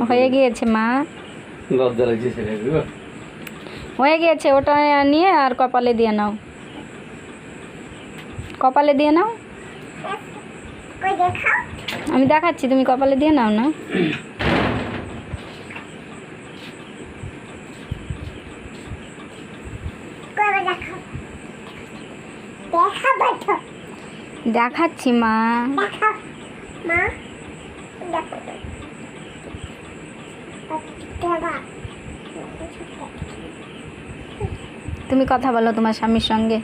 হয়ে গিয়েছে মা, লজ্জা লাগছে ছেড়ে দিব। হয়ে গিয়েছে। ওটা নিয়ে আর কপালে দিয়ে নাও, কপালে দিয়ে নাও। আমি দেখাচ্ছি, তুমি কপালে দিয়ে নাও না। দেখাচ্ছি মা। তুমি কথা বলো তোমার স্বামীর সঙ্গে।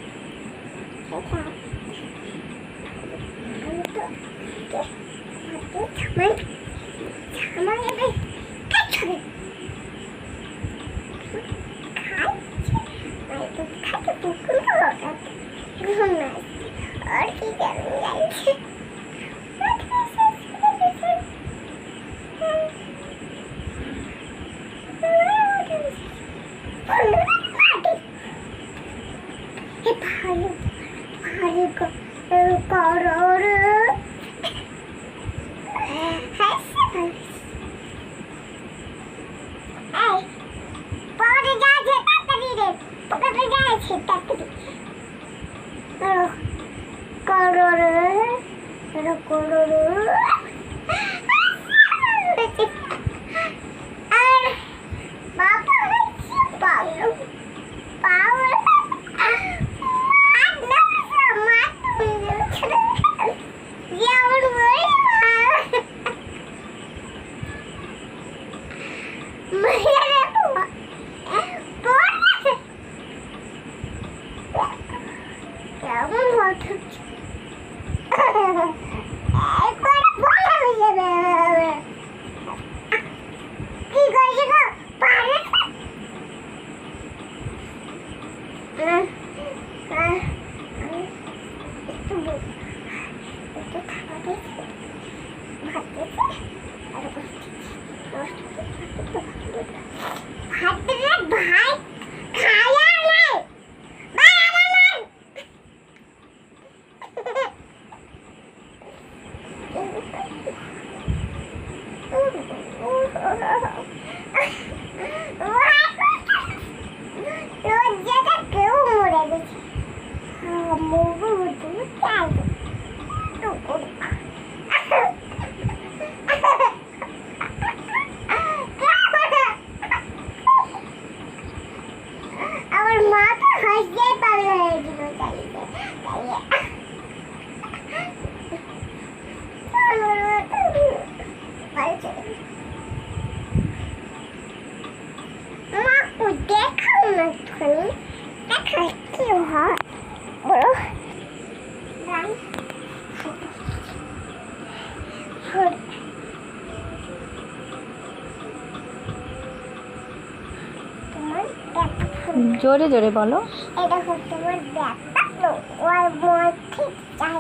জোরে জোরে বলো। এটা হচ্ছে আমার ব্যাগটা, তো ওর মধ্যে চাই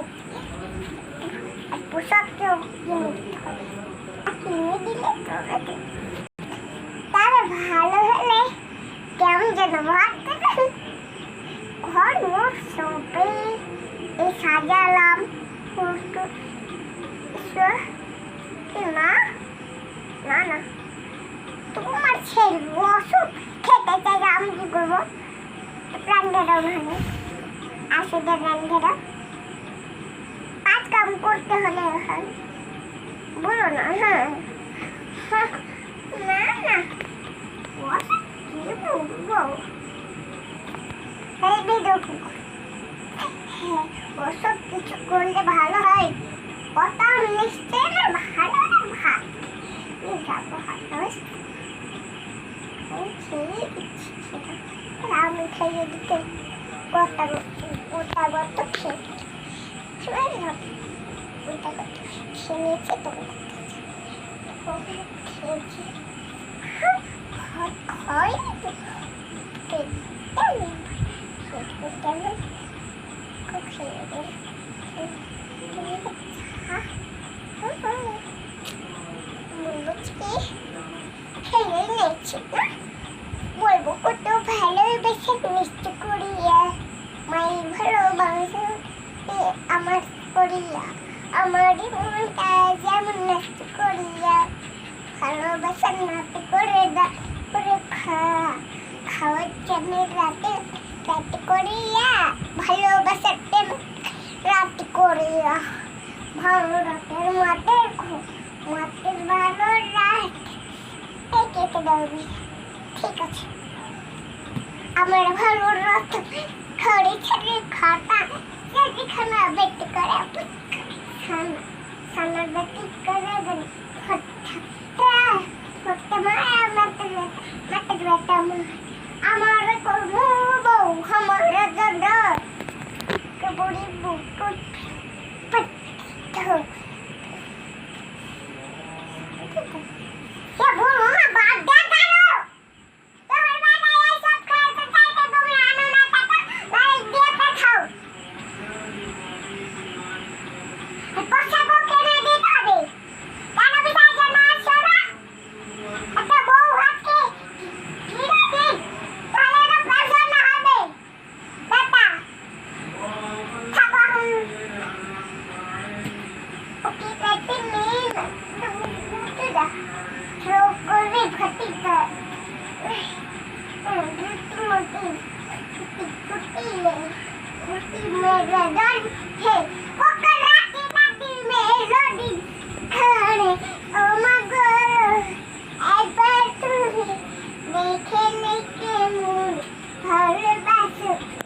পোশাককেও কিনে দিতে হবে। কিনে দিলে তার ভালো হলে কেমন যেন ভাবতে ঘর মোট সবে এই সাজালাম না না না তোমার ছেলে ওষুধ খেতে চাই, আমি কি করবো? প্রাণ ধরাও না, আসলে প্রাণ ধরাও কাজ কাম করতে হলে বলো না। হ্যাঁ না না কি বলবো, ওসব কিছু করলে ভালো হয়, কথা নিশ্চয় না ভালো ভাত যাবো আমি খাইয়ে দিতে গোটা গোটা গত খেয়ে ওটা গত খেয়ে নিয়েছে তো খেয়েছি খাই বলবো কত ভালোবেসে মিষ্টি করিয়া মায়ের ভালোবাসা আমার করিয়া আমারই মনটা যেমন নষ্ট করিয়া ভালোবাসার নাতে করে করে খাওয়ার জন্য রাতে রাতে করিয়া ভালোবাসার প্রেম রাতে করিয়া ভালো রাতের মাঠের মাঠের ভালো রাত এই কেটে দেবে ঠিক আছে আমার ভালো রাত খড়ি ছেড়ে খাতা যেখানে বেটি করে সানা সানা বেটি করে দেন